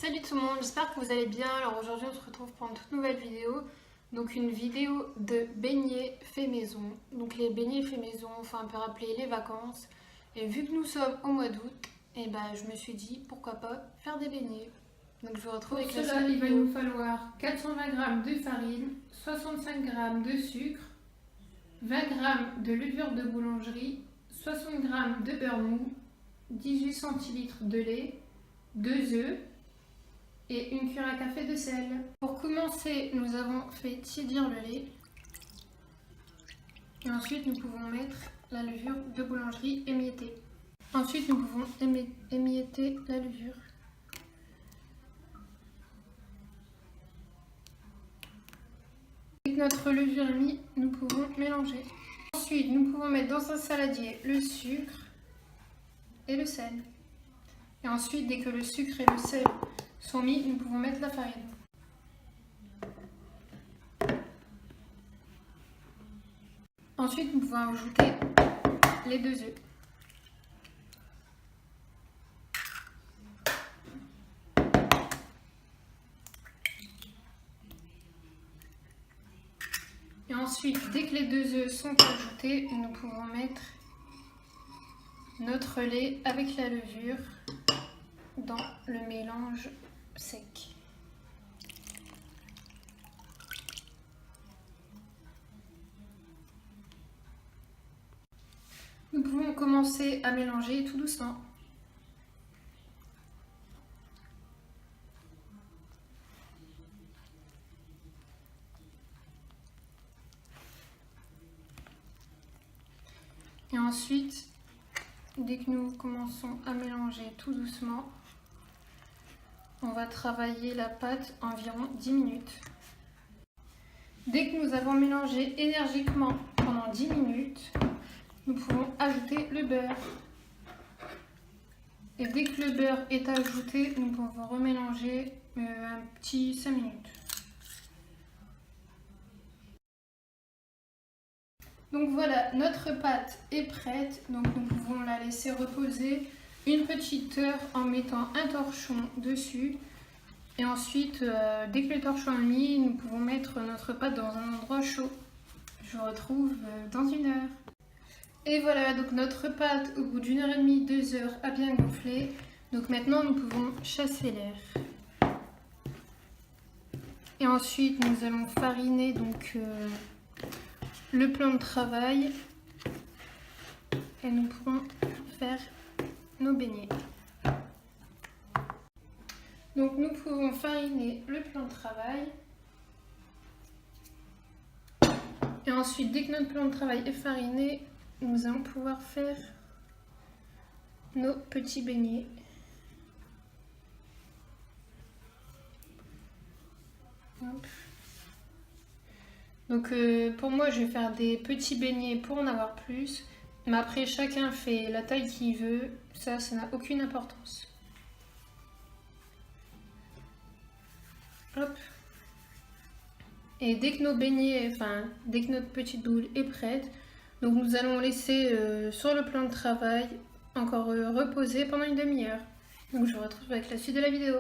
Salut tout le monde, j'espère que vous allez bien. Alors aujourd'hui on se retrouve pour une toute nouvelle vidéo. Donc une vidéo de beignets fait maison. Donc les beignets fait maison, enfin un peu rappeler les vacances. Et vu que nous sommes au mois d'août, et je me suis dit pourquoi pas faire des beignets. Donc je vous retrouve Pour avec la cela, suite il va vidéo. nous falloir 420 g de farine, 65 g de sucre, 20 g de levure de boulangerie, 60 g de beurre mou, 18 centilitres de lait, 2 œufs et une cuillère à café de sel. Pour commencer, nous avons fait tiédir le lait. Et ensuite nous pouvons mettre la levure de boulangerie émiettée. Ensuite nous pouvons émietter la levure. Avec notre levure émise, nous pouvons mélanger. Ensuite, nous pouvons mettre dans un saladier le sucre et le sel. Et ensuite, dès que le sucre et le sel sont mis, nous pouvons mettre la farine. Ensuite, nous pouvons ajouter les 2 œufs. Et ensuite, dès que les 2 œufs sont ajoutés, nous pouvons mettre notre lait avec la levure dans le mélange sec. Nous pouvons commencer à mélanger tout doucement. Et ensuite, dès que nous commençons à mélanger tout doucement, on va travailler la pâte environ 10 minutes. Dès que nous avons mélangé énergiquement pendant 10 minutes, nous pouvons ajouter le beurre. Et dès que le beurre est ajouté, nous pouvons remélanger un petit 5 minutes. Donc voilà, notre pâte est prête, donc nous pouvons la laisser reposer une petite heure en mettant un torchon dessus. Et ensuite, dès que le torchon est mis, nous pouvons mettre notre pâte dans un endroit chaud. Je vous retrouve dans 1 heure. Et voilà, donc notre pâte au bout d'1 heure et demie, 2 heures a bien gonflé. Donc maintenant, nous pouvons chasser l'air. Et ensuite, nous allons fariner donc le plan de travail et nous pourrons faire nos beignets. Donc nous pouvons fariner le plan de travail et ensuite dès que notre plan de travail est fariné, nous allons pouvoir faire nos petits beignets. Hop. Donc pour moi je vais faire des petits beignets pour en avoir plus, mais après chacun fait la taille qu'il veut, ça n'a aucune importance. Hop. Et dès que nos beignets, dès que notre petite boule est prête, donc nous allons laisser sur le plan de travail encore reposer pendant une demi-heure. Donc je vous retrouve avec la suite de la vidéo.